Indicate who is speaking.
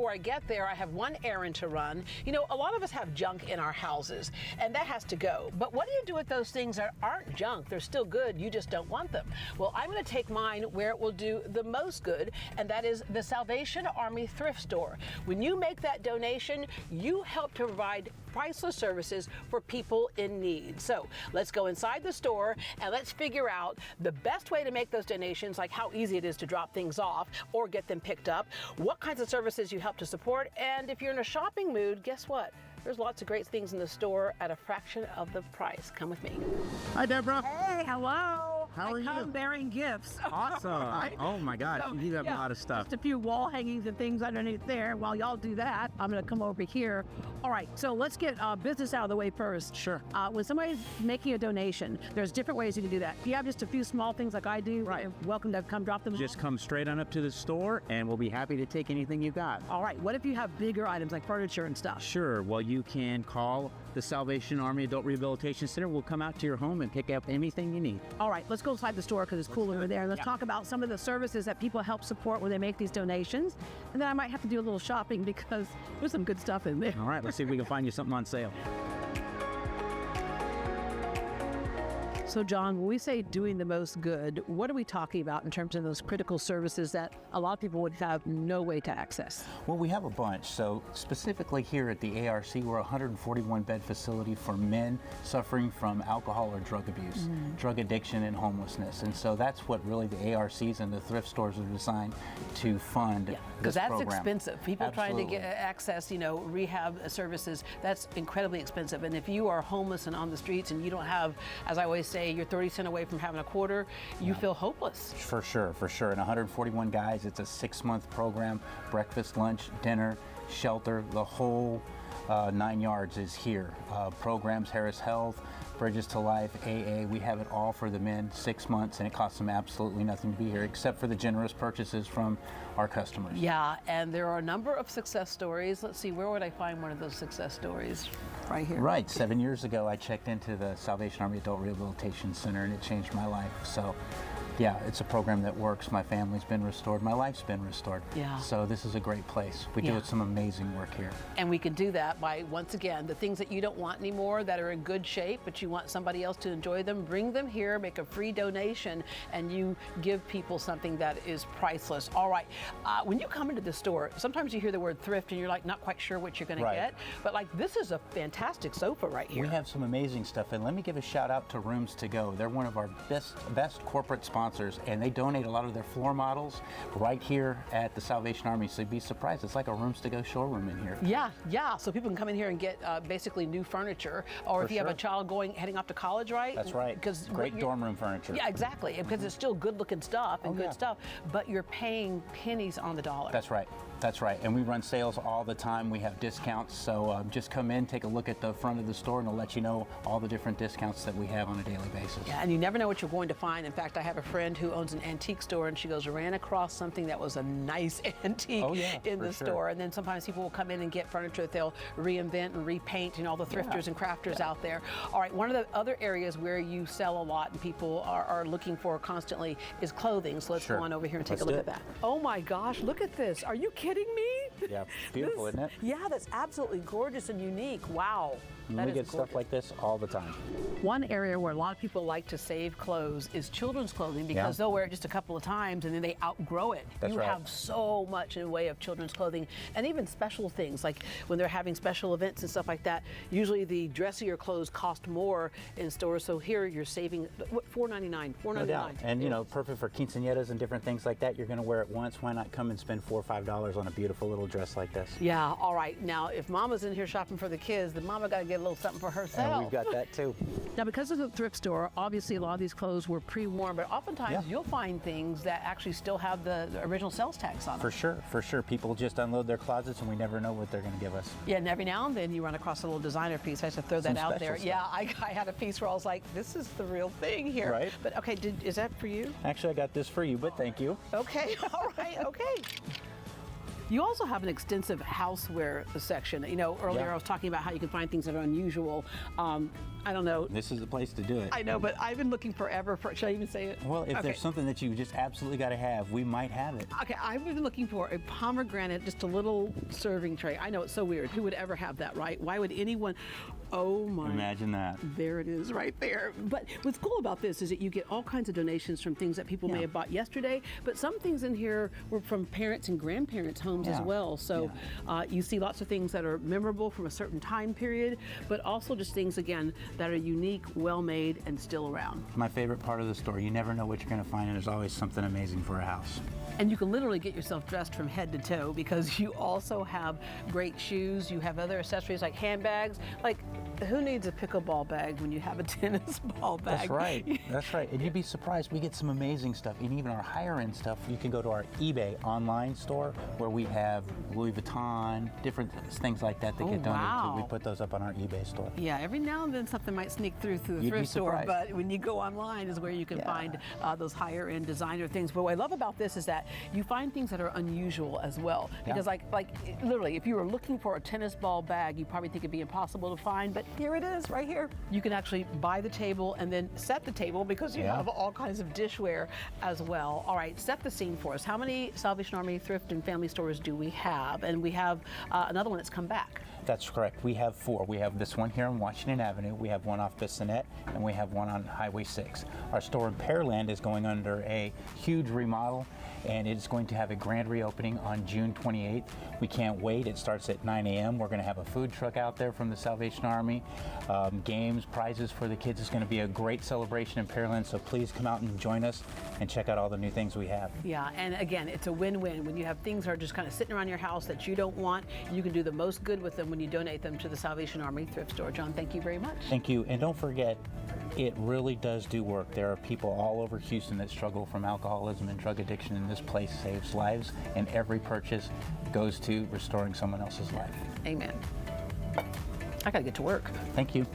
Speaker 1: before I get there, I have one errand to run. You know, a lot of us have junk in our houses, and that has to go. But what do you do with those things that aren't junk? They're still good, you just don't want them. Well, I'm going to take mine where it will do the most good, and that is the Salvation Army thrift store. When you make that donation, you help to provide priceless services for people in need. So let's go inside the store and let's figure out the best way to make those donations, like how easy it is to drop things off or get them picked up, what kinds of services you help to support, and if you're in a shopping mood, guess what? There's lots of great things in the store at a fraction of the price. Come with me.
Speaker 2: Hi, Deborah.
Speaker 3: Hey, hello.
Speaker 2: How are you?
Speaker 3: I come bearing gifts.
Speaker 2: Awesome. Oh my God,
Speaker 3: So,
Speaker 2: you have
Speaker 3: yeah,
Speaker 2: a lot of stuff.
Speaker 3: Just a few wall hangings and things underneath there. While y'all do that, I'm going to come over here. All right, so let's get business out of the way first.
Speaker 2: Sure.
Speaker 3: When somebody's making a donation, there's different ways you can do that. If you have just a few small things like I do,
Speaker 2: Right.
Speaker 3: you're welcome to come drop them.
Speaker 2: Just come straight on up to the store and we'll be happy to take anything you got.
Speaker 3: All right, what if you have bigger items like furniture and stuff?
Speaker 2: Sure, well you can call the Salvation Army Adult Rehabilitation Center. We'll come out to your home and pick up anything you need.
Speaker 3: All right, let's go inside the store because it's cool over there. Let's talk about some of the services that people help support when they make these donations. And then I might have to do a little shopping because there's some good stuff in there.
Speaker 2: All right, let's see if we can find you something on sale.
Speaker 3: So John, when we say doing the most good, what are we talking about in terms of those critical services that a lot of people would have no way to access?
Speaker 4: Well, we have a bunch. So specifically here at the ARC, we're a 141 bed facility for men suffering from alcohol or drug abuse, drug addiction and homelessness. And so that's what really the ARCs and the thrift stores are designed to fund.
Speaker 1: Because that's
Speaker 4: program.
Speaker 1: expensive. People trying to
Speaker 4: Absolutely.
Speaker 1: get access, you know, rehab services, that's incredibly expensive. And if you are homeless and on the streets and you don't have, as I always say, you're 30 cents away from having a quarter, you feel hopeless.
Speaker 4: For sure, for sure. And 141 guys, it's a 6-month program, breakfast, lunch, dinner, shelter, the whole 9 yards is here. Programs, Harris Health, Bridges to Life, AA, we have it all for the men, 6 months, and it costs them absolutely nothing to be here except for the generous purchases from our customers.
Speaker 1: Yeah, and there are a number of success stories. Let's see, where would I find one of those success stories? Right here.
Speaker 4: Right, 7 years ago I checked into the Salvation Army Adult Rehabilitation Center and it changed my life. So yeah, it's a program that works. My family's been restored. My life's been restored.
Speaker 1: Yeah.
Speaker 4: So this is a great place. We
Speaker 1: Yeah.
Speaker 4: do some amazing work here.
Speaker 1: And we can do that by, once again, the things that you don't want anymore that are in good shape, but you want somebody else to enjoy them, bring them here, make a free donation, and you give people something that is priceless. All right, when you come into the store, sometimes you hear the word thrift and you're like not quite sure what you're gonna
Speaker 4: Right.
Speaker 1: get, but like this is a fantastic sofa right here.
Speaker 4: We have some amazing stuff, and let me give a shout out to Rooms to Go. They're one of our best corporate sponsors, and they donate a lot of their floor models right here at the Salvation Army, so you'd be surprised. It's like a Rooms to Go showroom in here.
Speaker 1: Yeah, so people can come in here and get basically new furniture, or
Speaker 4: For
Speaker 1: if you have a
Speaker 4: sure.
Speaker 1: child heading off to college, right?
Speaker 4: That's right.
Speaker 1: Because
Speaker 4: Great dorm room furniture.
Speaker 1: Yeah, exactly, because it's still good looking stuff and
Speaker 4: Oh,
Speaker 1: good
Speaker 4: yeah.
Speaker 1: stuff, but you're paying pennies on the dollar.
Speaker 4: That's right. That's right. And we run sales all the time. We have discounts. So just come in, take a look at the front of the store, and it'll let you know all the different discounts that we have on a daily basis.
Speaker 1: Yeah, and you never know what you're going to find. In fact, I have a friend who owns an antique store, and she goes, ran across something that was a nice antique
Speaker 4: Oh, yeah,
Speaker 1: in
Speaker 4: for
Speaker 1: the
Speaker 4: sure.
Speaker 1: store. And then sometimes people will come in and get furniture that they'll reinvent and repaint, all the thrifters and crafters out there. All right, one of the other areas where you sell a lot and people are looking for constantly is clothing. So let's
Speaker 4: Sure.
Speaker 1: go on over here and take
Speaker 4: Let's
Speaker 1: a look
Speaker 4: do
Speaker 1: at
Speaker 4: it.
Speaker 1: that. Oh my gosh, look at this. Are you kidding me?
Speaker 4: Yeah, beautiful, isn't it?
Speaker 1: Yeah, that's absolutely gorgeous and unique. Wow.
Speaker 4: And
Speaker 1: That
Speaker 4: we
Speaker 1: is
Speaker 4: get stuff
Speaker 1: gorgeous.
Speaker 4: like this all the time.
Speaker 1: One area where a lot of people like to save clothes is children's clothing because
Speaker 4: Yeah.
Speaker 1: they'll wear it just a couple of times and then they outgrow it.
Speaker 4: That's
Speaker 1: you
Speaker 4: right.
Speaker 1: have so much in the way of children's clothing and even special things like when they're having special events and stuff like that. Usually the dressier clothes cost more in stores, so here you're saving what, $4.99.
Speaker 4: No doubt. And you know, perfect for quinceañeras and different things like that. You're going to wear it once. Why not come and spend $4 or $5 on a beautiful little dress like this?
Speaker 1: Yeah, all right. Now, if mama's in here shopping for the kids, then mama got to get a little something for herself.
Speaker 4: And we've got that too.
Speaker 3: Now, because of the thrift store, obviously a lot of these clothes were
Speaker 1: Pre-worn, but oftentimes
Speaker 4: Yeah.
Speaker 1: you'll find things that actually still have the original sales tax on them.
Speaker 4: For sure, for sure. People just unload their closets and we never know what they're going to give us.
Speaker 1: Yeah, and every now and then you run across a little designer piece. I have to throw that
Speaker 4: Some
Speaker 1: out
Speaker 4: special
Speaker 1: there.
Speaker 4: stuff.
Speaker 1: Yeah, I had a piece where I was like, this is the real thing here.
Speaker 4: Right.
Speaker 1: But okay, is that for you?
Speaker 4: Actually, I got this for you, but thank you.
Speaker 1: Okay, all right, okay. You also have an extensive houseware section. You know, earlier
Speaker 4: Yeah.
Speaker 1: I was talking about how you can find things that are unusual. I don't know.
Speaker 4: This is the place to do it.
Speaker 1: I know, but I've been looking forever for, should I even say it?
Speaker 4: Well, if
Speaker 1: Okay.
Speaker 4: there's something that you just absolutely got to have, we might have it.
Speaker 1: Okay, I've been looking for a pomegranate, just a little serving tray. I know it's so weird. Who would ever have that, right? Why would anyone? Oh my.
Speaker 4: Imagine that.
Speaker 1: There it is right there. But what's cool about this is that you get all kinds of donations from things that people may
Speaker 4: Yeah.
Speaker 1: have bought yesterday, but some things in here were from parents and grandparents' homes as
Speaker 4: Yeah.
Speaker 1: well. So you see lots of things that are memorable from a certain time period, but also just things, again, that are unique, well-made, and still around.
Speaker 4: My favorite part of the store. You never know what you're going to find, and there's always something amazing for a house.
Speaker 1: And you can literally get yourself dressed from head to toe because you also have great shoes. You have other accessories like handbags. Like, who needs a pickleball bag when you have a tennis ball bag?
Speaker 4: That's right. That's right. And you'd be surprised. We get some amazing stuff. And even our higher end stuff, you can go to our eBay online store where we have Louis Vuitton, different things like that
Speaker 1: Oh,
Speaker 4: get donated
Speaker 1: wow.
Speaker 4: to. We put those up on our eBay store.
Speaker 1: Yeah, every now and then something might sneak through the
Speaker 4: You'd be
Speaker 1: thrift store,
Speaker 4: surprised.
Speaker 1: but when you go online is where you can
Speaker 4: Yeah.
Speaker 1: find those higher end designer things. But what I love about this is that you find things that are unusual as well.
Speaker 4: Yeah.
Speaker 1: Because like literally, if you were looking for a tennis ball bag, you probably think it'd be impossible to find, but here it is right here. You can actually buy the table and then set the table because you
Speaker 4: Yeah.
Speaker 1: have all kinds of dishware as well. All right, set the scene for us. How many Salvation Army thrift and family stores do we have? And we have another one that's come back.
Speaker 4: That's correct. We have 4. We have this one here on Washington Avenue. We have one off Bissonnette, and we have one on Highway 6. Our store in Pearland is going under a huge remodel, and it's going to have a grand reopening on June 28th. We can't wait. It starts at 9 a.m. We're going to have a food truck out there from the Salvation Army. Games, prizes for the kids. It's going to be a great celebration in Pearland, so please come out and join us and check out all the new things we have.
Speaker 1: Yeah, and again, it's a win-win. When you have things that are just kind of sitting around your house that you don't want, you can do the most good with them when you donate them to the Salvation Army thrift store. John, thank you very much.
Speaker 4: Thank you. And don't forget, it really does do work. There are people all over Houston that struggle from alcoholism and drug addiction, and this place saves lives, and every purchase goes to restoring someone else's life.
Speaker 1: Amen. I gotta get to work.
Speaker 4: Thank you.